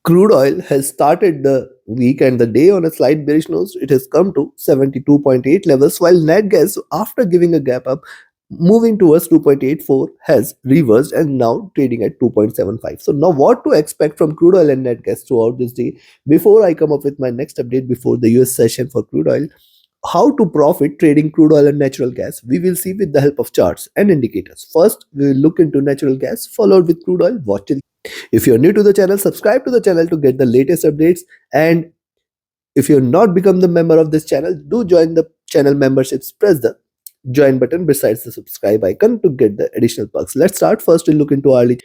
Crude oil has started the week and the day on a slight bearish nose. It has come to 72.8 levels, while net gas, after giving a gap up, moving towards 2.84, has reversed and now trading at 2.75. So now what to expect from crude oil and net gas throughout this day? Before I come up with my next update before the US session for crude oil, how to profit trading crude oil and natural gas, we will see with the help of charts and indicators. First, we will look into natural gas, followed with crude oil. Watch till. If you're new to the channel, subscribe to the channel to get the latest updates. And if you're not become the member of this channel, do join the channel memberships. Press the join button besides the subscribe icon to get the additional perks. Let's start. First, we'll look into hourly.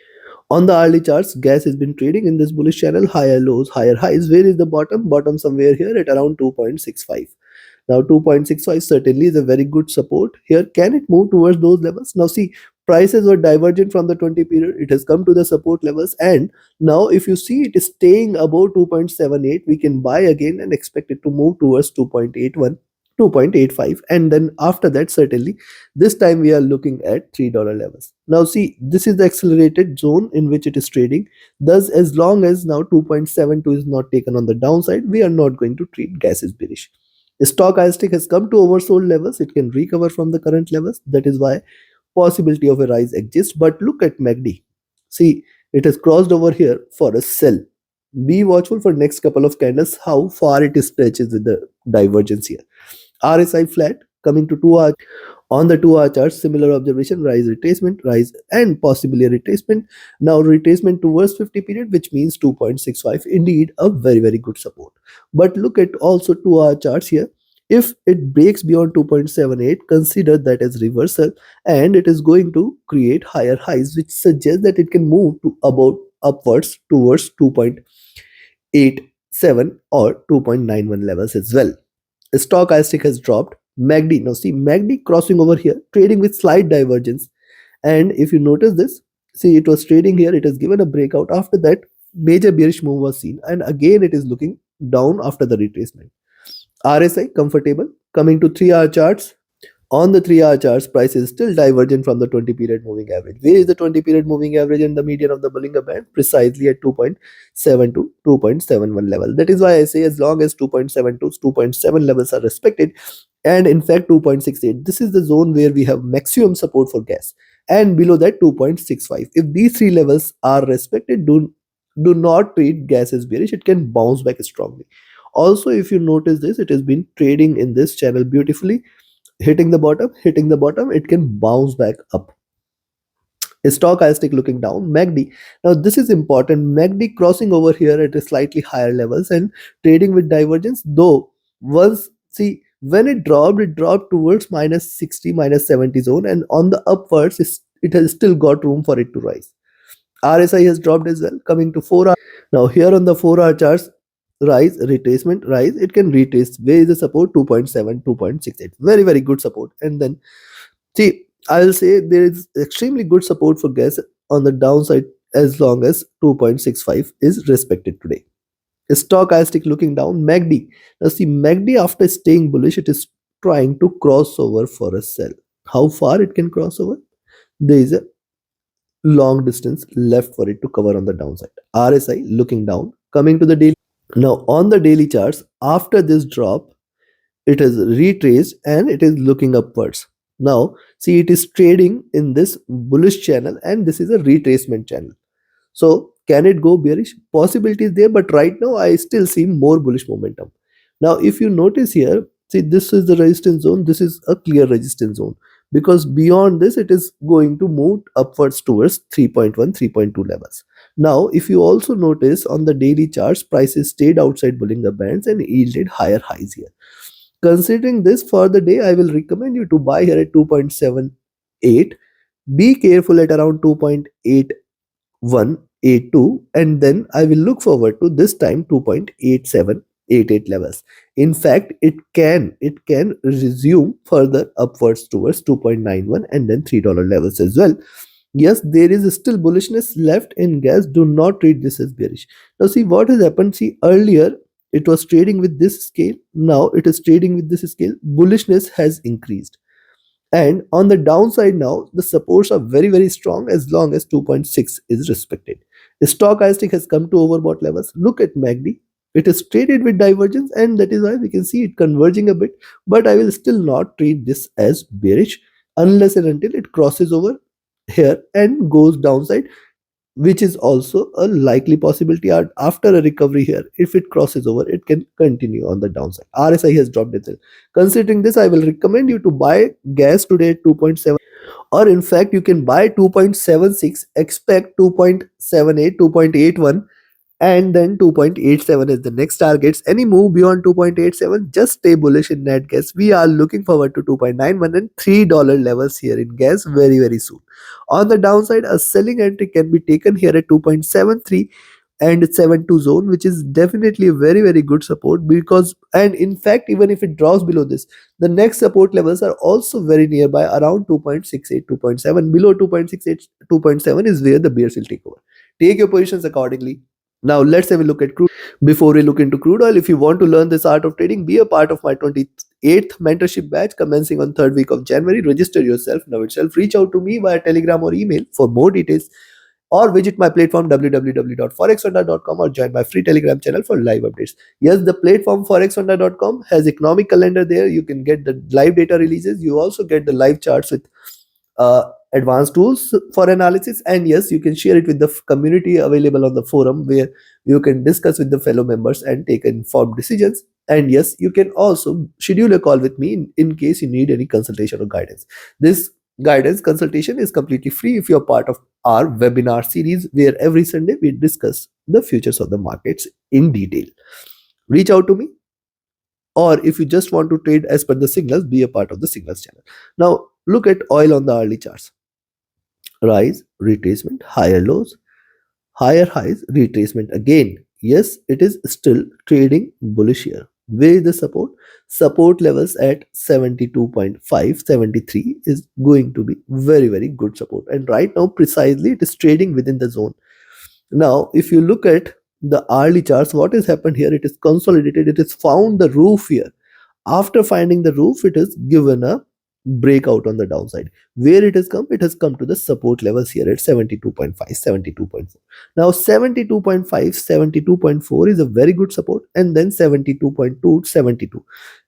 On the hourly charts, gas has been trading in this bullish channel, higher lows, higher highs. Where is the bottom? Bottom somewhere here at around 2.65. Now 2.65 certainly is a very good support. Here, can it move towards those levels? Now see, prices were divergent from the 20 period. It has come to the support levels, and now if you see it is staying above 2.78, we can buy again and expect it to move towards 2.81, 2.85, and then after that certainly this time we are looking at $3 levels. Now see, this is the accelerated zone in which it is trading. Thus, as long as now 2.72 is not taken on the downside, we are not going to treat gas as bearish. Stochastic has come to oversold levels. It can recover from the current levels. That is why possibility of a rise exists. But look at MACD. See, it has crossed over here for a sell. Be watchful for next couple of candles how far it stretches with the divergence here. RSI flat coming to 2 hour. On the 2 hour chart, similar observation, rise, retracement, rise, and possibly a retracement. Now retracement towards 50 period, which means 2.65. Indeed, a very, very good support. But look at also 2 hour charts here. If it breaks beyond 2.78, consider that as reversal, and it is going to create higher highs, which suggests that it can move to about upwards towards 2.87 or 2.91 levels as well. Stochastic has dropped. MACD, now see MACD crossing over here, trading with slight divergence. And if you notice this, see it was trading here, it has given a breakout. After that, major bearish move was seen, and again it is looking down after the retracement. RSI comfortable. Coming to 3 hour charts. On the 3 hour charts, price is still divergent from the 20 period moving average. Where is the 20 period moving average and the median of the Bollinger Band? Precisely at 2.7 to 2.71 level. That is why I say as long as 2.7 to 2.7 levels are respected, and in fact 2.68, this is the zone where we have maximum support for gas, and below that 2.65. If these three levels are respected, do not treat gas as bearish. It can bounce back strongly. Also, if you notice this, it has been trading in this channel beautifully, hitting the bottom, it can bounce back up. Stochastic looking down. MACD, now this is important. MACD crossing over here at a slightly higher levels and trading with divergence, though once see when it dropped towards minus 60 minus 70 zone, and on the upwards it has still got room for it to rise. RSI has dropped as well. Coming to 4 hour. Now here on the 4 hour charts, rise, retracement, rise, it can retrace. Where is the support? 2.7, 2.68. Very, very good support. And then see, I'll say there is extremely good support for gas on the downside as long as 2.65 is respected today. Stochastic looking down. MACD, now see MACD after staying bullish, it is trying to cross over for a sell. How far it can cross over? There is a long distance left for it to cover on the downside. RSI looking down. Coming to the daily. Now on the daily charts, after this drop, it has retraced and it is looking upwards. Now see, it is trading in this bullish channel, and this is a retracement channel. So can it go bearish? Possibility is there, but right now I still see more bullish momentum. Now if you notice here, see this is the resistance zone, this is a clear resistance zone, because beyond this it is going to move upwards towards 3.1, 3.2 levels. Now if you also notice on the daily charts, prices stayed outside Bollinger Bands and yielded higher highs here. Considering this for the day, I will recommend you to buy here at 2.78. Be careful at around 2.8182, and then I will look forward to this time 2.8788 levels. In fact, it can resume further upwards towards 2.91 and then $3 levels as well. Yes, there is still bullishness left in gas. Do not treat this as bearish. Now see what has happened. See, earlier it was trading with this scale, now it is trading with this scale. Bullishness has increased, and on the downside now the supports are very, very strong as long as 2.6 is respected. Stochastic has come to overbought levels. Look at MACD. It is traded with divergence, and that is why we can see it converging a bit. But I will still not treat this as bearish unless and until it crosses over here and goes downside, which is also a likely possibility after a recovery here. If it crosses over, it can continue on the downside. RSI has dropped itself. Considering this, I will recommend you to buy gas today at 2.7, or in fact you can buy 2.76, expect 2.78, 2.81, and then 2.87 is the next targets. Any move beyond 2.87, just stay bullish in net gas. We are looking forward to 2.91 and $3 levels here in gas very soon. On the downside, a selling entry can be taken here at 2.73 and 72 zone, which is definitely a very good support. Because, and in fact, even if it drops below this, the next support levels are also very nearby, around 2.68, 2.7. Below 2.68, 2.7 is where the bears will take over. Take your positions accordingly. Now let's have a look at crude. Before we look into crude oil, if you want to learn this art of trading, be a part of my 28th mentorship batch commencing on 3rd week of January. Register yourself now itself. Reach out to me via Telegram or email for more details, or visit my platform www.forexhonda.com, or join my free Telegram channel for live updates. Yes, the platform forexhonda.com has economic calendar there. You can get the live data releases. You also get the live charts with advanced tools for analysis, and yes, you can share it with the community available on the forum, where you can discuss with the fellow members and take informed decisions. And yes, you can also schedule a call with me in case you need any consultation or guidance. This guidance consultation is completely free if you're part of our webinar series, where every Sunday we discuss the futures of the markets in detail. Reach out to me, or if you just want to trade as per the signals, be a part of the signals channel. Now look at oil on the early charts. Rise, retracement, higher lows, higher highs, retracement again. Yes, it is still trading bullish here. Where is the support? Support levels at 72.5, 73 is going to be very good support. And right now, precisely, it is trading within the zone. Now, if you look at the hourly charts, what has happened here? It is consolidated. It has found the roof here. After finding the roof, it has given a breakout on the downside. Where it has come? It has come to the support levels here at 72.5, 72.4. Now 72.5, 72.4 is a very good support, and then 72.2, 72.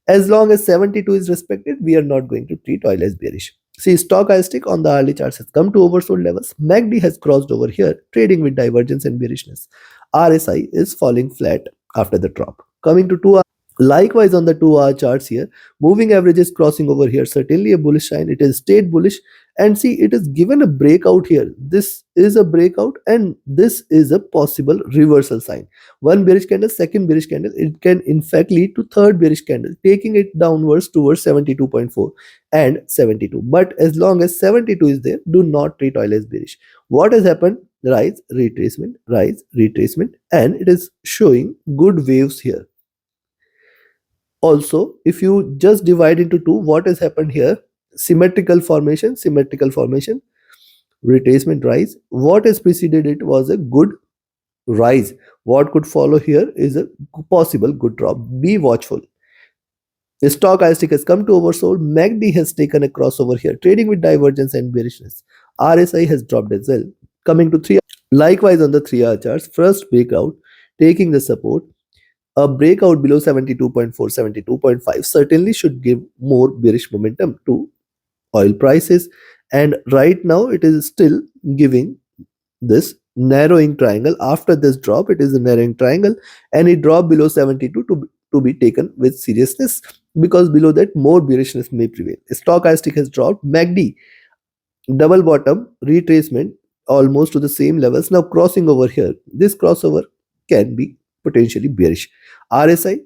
As long as 72 is respected, we are not going to treat oil as bearish. See, stochastic on the early charts has come to oversold levels. MACD has crossed over here, trading with divergence and bearishness. RSI is falling flat after the drop. Coming to 2 Likewise, on the 2-hour charts here, moving average is crossing over here. Certainly a bullish sign. It has stayed bullish. And see, it is given a breakout here. This is a breakout, and this is a possible reversal sign. One bearish candle, second bearish candle. It can in fact lead to third bearish candle, taking it downwards towards 72.4 and 72. But as long as 72 is there, do not treat oil as bearish. What has happened? Rise, retracement, and it is showing good waves here. Also, if you just divide into two, what has happened here? Symmetrical formation, retracement, rise. What has preceded it was a good rise. What could follow here is a possible good drop. Be watchful. The stochastic has come to oversold. MACD has taken a crossover here, trading with divergence and bearishness. RSI has dropped as well. Coming to 3, likewise on the 3-hour charts, first breakout, taking the support. A breakout below 72.4, 72.5 certainly should give more bearish momentum to oil prices. And right now, it is still giving this narrowing triangle. After this drop, it is a narrowing triangle, and it dropped below 72 to be taken with seriousness, because below that, more bearishness may prevail. Stochastic has dropped. MACD, double bottom, retracement, almost to the same levels. Now crossing over here. This crossover can be potentially bearish. RSI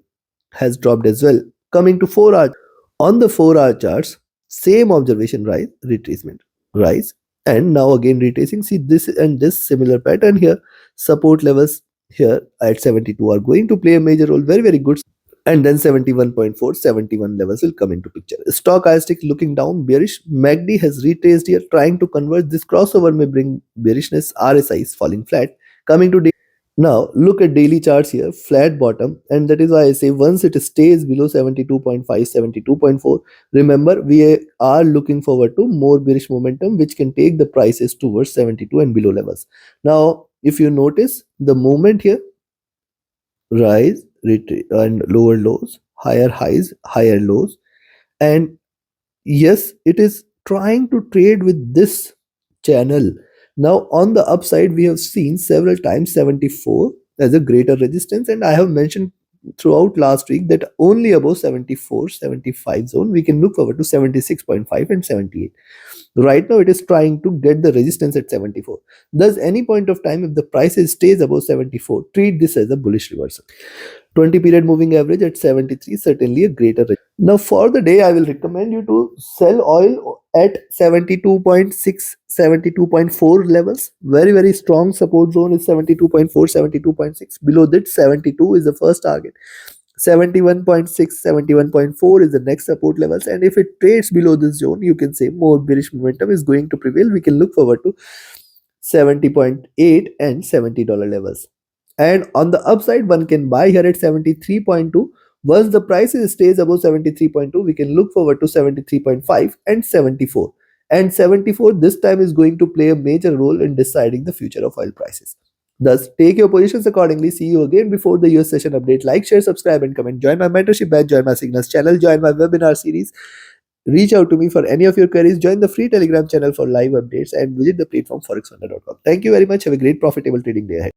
has dropped as well. Coming to 4-hour. On the 4-hour charts, same observation, rise, retracement, rise, and now again retracing. See, this and this similar pattern here. Support levels here at 72 are going to play a major role. Very good. And then 71.4, 71 levels will come into picture. Stochastic looking down, bearish. MACD has retraced here, trying to converge. This crossover may bring bearishness. RSI is falling flat. Coming to Now look at daily charts here, flat bottom, and that is why I say once it stays below 72.5, 72.4, remember we are looking forward to more bearish momentum which can take the prices towards 72 and below levels. Now if you notice the movement here, rise, retreat, and lower lows, higher highs, higher lows, and yes, it is trying to trade with this channel. Now on the upside we have seen several times 74 as a greater resistance, and I have mentioned throughout last week that only above 74 75 zone we can look forward to 76.5 and 78. Right now it is trying to get the resistance at 74. Thus any point of time if the price stays above 74, treat this as a bullish reversal. 20 period moving average at 73, certainly a greater. Now for the day I will recommend you to sell oil at 72.6, 72.4 levels. Very strong support zone is 72.4, 72.6. Below that 72 is the first target. 71.6, 71.4 is the next support levels, and if it trades below this zone you can say more bearish momentum is going to prevail. We can look forward to 70.8 and $70 levels. And on the upside, one can buy here at 73.2. Once the price stays above 73.2, we can look forward to 73.5 and 74. And 74 this time is going to play a major role in deciding the future of oil prices. Thus, take your positions accordingly. See you again before the US session update. Like, share, subscribe, and comment. Join my mentorship batch, join my signals channel, join my webinar series. Reach out to me for any of your queries. Join the free Telegram channel for live updates and visit the platform forexwonder.com. Thank you very much. Have a great profitable trading day ahead.